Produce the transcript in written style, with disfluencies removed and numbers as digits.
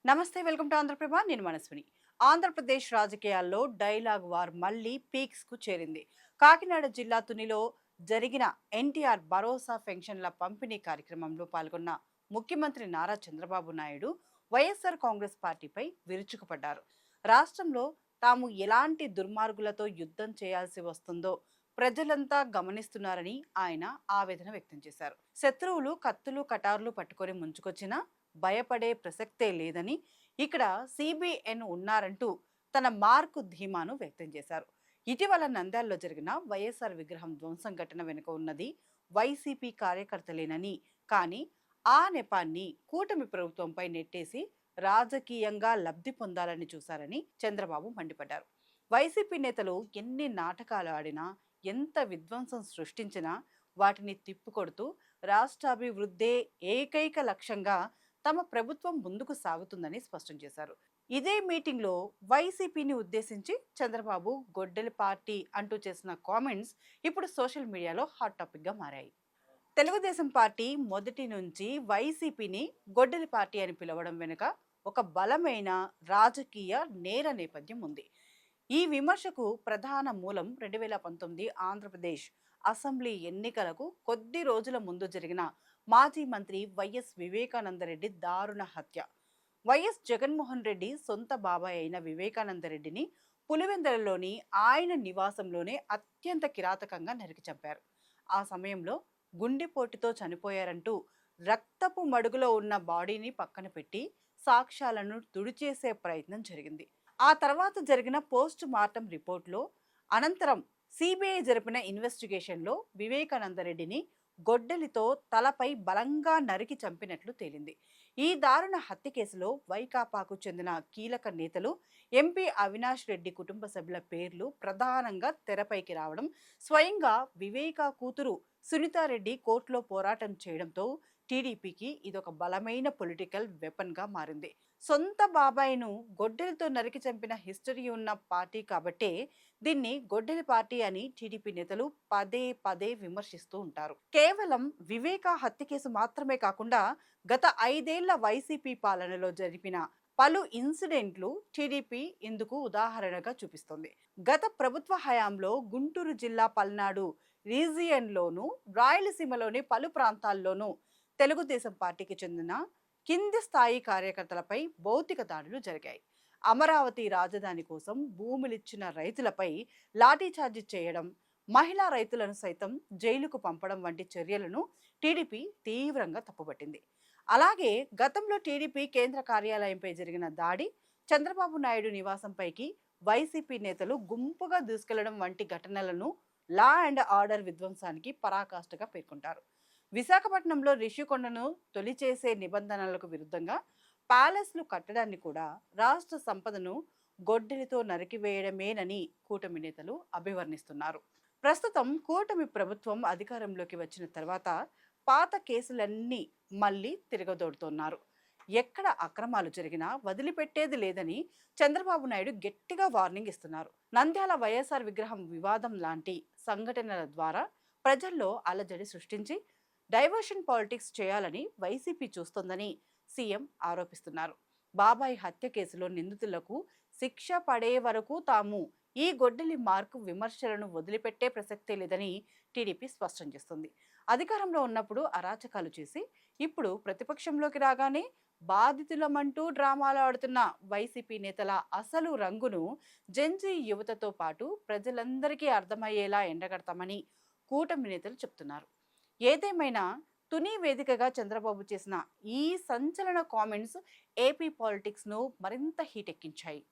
నమస్తే, welcome to Andhraprabha. నేను మనస్విని. ఆంధ్రప్రదేశ్ రాజకీయాల్లో డైలాగ్ వార్ మళ్ళీ పీక్స్ కు చేరింది. కాకినాడ జిల్లా తునిలో జరిగిన ఎన్టీఆర్ భరోసా పెన్షన్ల పంపిణీ కార్యక్రమంలో పాల్గొన్న ముఖ్యమంత్రి నారా చంద్రబాబు నాయుడు వైఎస్ఆర్ కాంగ్రెస్ పార్టీపై విరుచుకుపడ్డారు. రాష్ట్రంలో తాము ఎలాంటి దుర్మార్గులతో యుద్ధం చేయాల్సి వస్తుందో ప్రజలంతా గమనిస్తున్నారని ఆయన ఆవేదన వ్యక్తం చేశారు. శత్రువులు కత్తులు కటార్లు పట్టుకొని ముంచుకొచ్చినా భయపడే ప్రసక్తే లేదని, ఇక్కడ సిబిఎన్ ఉన్నారంటూ తన మార్కు ధీమాను వ్యక్తం చేశారు. ఇటీవల నంద్యాలలో జరిగిన వైఎస్ఆర్ విగ్రహం ధ్వంసం ఘటన వెనుక ఉన్నది వైసీపీ కార్యకర్తలేనని, కానీ ఆ నెపాన్ని కూటమి ప్రభుత్వంపై నెట్టేసి రాజకీయంగా లబ్ధి పొందాలని చూశారని చంద్రబాబు మండిపడ్డారు. వైసీపీ నేతలు ఎన్ని నాటకాలు ఆడినా, ఎంత విధ్వంసం సృష్టించినా వాటిని తిప్పికొడుతూ రాష్ట్రాభివృద్ధే ఏకైక లక్ష్యంగా తమ ప్రభుత్వం ముందుకు సాగుతుందని స్పష్టం చేశారు. ఇదే మీటింగ్లో వైసీపీని ఉద్దేశించి చంద్రబాబు గొడ్డలి పార్టీ అంటూ చేసిన కామెంట్స్ ఇప్పుడు సోషల్ మీడియాలో హాట్ టాపిక్గా మారాయి. తెలుగుదేశం పార్టీ మొదటి నుంచి వైసీపీని గొడ్డలి పార్టీ అని పిలవడం వెనుక ఒక బలమైన రాజకీయ నేర నేపథ్యం ఉంది. ఈ విమర్శకు ప్రధాన మూలం 2019 ఆంధ్రప్రదేశ్ అసెంబ్లీ ఎన్నికలకు కొద్ది రోజుల ముందు జరిగిన మాజీ మంత్రి వైఎస్ వివేకానందరెడ్డి దారుణ హత్య. వైఎస్ జగన్మోహన్ రెడ్డి సొంత బాబాయ్ అయిన వివేకానందరెడ్డిని పులివెందులలోని ఆయన నివాసంలోనే అత్యంత కిరాతకంగా నరికి చంపారు. ఆ సమయంలో గుండెపోటుతో చనిపోయారంటూ రక్తపు మడుగులో ఉన్న బాడీని పక్కన పెట్టి సాక్ష్యాలను తుడిచేసే ప్రయత్నం జరిగింది. ఆ తర్వాత జరిగిన పోస్ట్ మార్టం రిపోర్ట్లో అనంతరం సిబిఐ జరిపిన ఇన్వెస్టిగేషన్లో వివేకానందరెడ్డిని గొడ్డలితో తలపై బలంగా నరికి చంపినట్లు తేలింది. ఈ దారుణ హత్య కేసులో వైకాపాకు చెందిన కీలక నేతలు ఎంపీ అవినాష్ రెడ్డి కుటుంబ సభ్యుల పేర్లు ప్రధానంగా తెరపైకి రావడం, స్వయంగా వివేకా కూతురు సునీతారెడ్డి కోర్టులో పోరాటం చేయడంతో టీడీపీకి ఇదొక బలమైన పొలిటికల్ వెపన్గా మారింది. సొంత బాబాయిను గొడ్డలితో నరికి చంపిన హిస్టరీ ఉన్న పార్టీ కాబట్టే దీన్ని గొడ్డలి పార్టీ అని టీడీపీ నేతలు పదే పదే విమర్శిస్తూ ఉంటారు. కేవలం వివేకా హత్య కేసు మాత్రమే కాకుండా గత 5 ఏళ్ల వైసీపీ పాలనలో జరిపిన పలు ఇన్సిడెంట్లు టీడీపీ ఇందుకు ఉదాహరణగా చూపిస్తుంది. గత ప్రభుత్వ హయాంలో గుంటూరు జిల్లా పల్నాడు రీజియన్లోనూ, రాయలసీమలోని పలు ప్రాంతాల్లోనూ తెలుగుదేశం పార్టీకి చెందిన కింది స్థాయి కార్యకర్తలపై భౌతిక దాడులు జరిగాయి. అమరావతి రాజధాని కోసం భూములిచ్చిన రైతులపై లాఠీచార్జి చేయడం, మహిళా రైతులను సైతం జైలుకు పంపడం వంటి చర్యలను టీడీపీ తీవ్రంగా తప్పుపట్టింది. అలాగే గతంలో టీడీపీ కేంద్ర కార్యాలయంపై జరిగిన దాడి, చంద్రబాబు నాయుడు నివాసంపైకి వైసీపీ నేతలు గుంపుగా దూసుకెళ్లడం వంటి ఘటనలను లా అండ్ ఆర్డర్ విధ్వంసానికి పరాకాష్ఠగా పేర్కొంటారు. విశాఖపట్నంలో రిషికొండను తొలిచేసే నిబంధనలకు విరుద్ధంగా ప్యాలెస్లు కట్టడాన్ని కూడా రాష్ట్ర సంపదను గొడ్డలితో నరికివేయడమేనని కూటమి నేతలు అభివర్ణిస్తున్నారు. ప్రస్తుతం కూటమి ప్రభుత్వం అధికారంలోకి వచ్చిన తర్వాత పాత కేసులన్నీ మళ్ళీ తిరగదోడుతున్నారు. ఎక్కడ అక్రమాలు జరిగినా వదిలిపెట్టేది లేదని చంద్రబాబు నాయుడు గట్టిగా వార్నింగ్ ఇస్తున్నారు. నంద్యాల వైఎస్ఆర్ విగ్రహం వివాదం లాంటి సంఘటనల ద్వారా ప్రజల్లో అలజడి సృష్టించి డైవర్షన్ పాలిటిక్స్ చేయాలని వైసీపీ చూస్తోందని సీఎం ఆరోపిస్తున్నారు. బాబాయ్ హత్య కేసులో నిందితులకు శిక్ష పడే వరకు తాము ఈ గొడ్డలి మార్కు విమర్శలను వదిలిపెట్టే ప్రసక్తే లేదని టీడీపీ స్పష్టం చేస్తుంది. అధికారంలో ఉన్నప్పుడు అరాచకాలు చేసి ఇప్పుడు ప్రతిపక్షంలోకి రాగానే బాధితులమంటూ డ్రామాలు ఆడుతున్న వైసీపీ నేతల అసలు రంగును జెన్జీ యువతతో పాటు ప్రజలందరికీ అర్థమయ్యేలా ఎండగడతామని కూటమి నేతలు చెప్తున్నారు. ఏదేమైనా తుని వేదికగా చంద్రబాబు చేసిన ఈ సంచలన కామెంట్స్ ఏపీ పాలిటిక్స్ను మరింత హీట్ ఎక్కించాయి.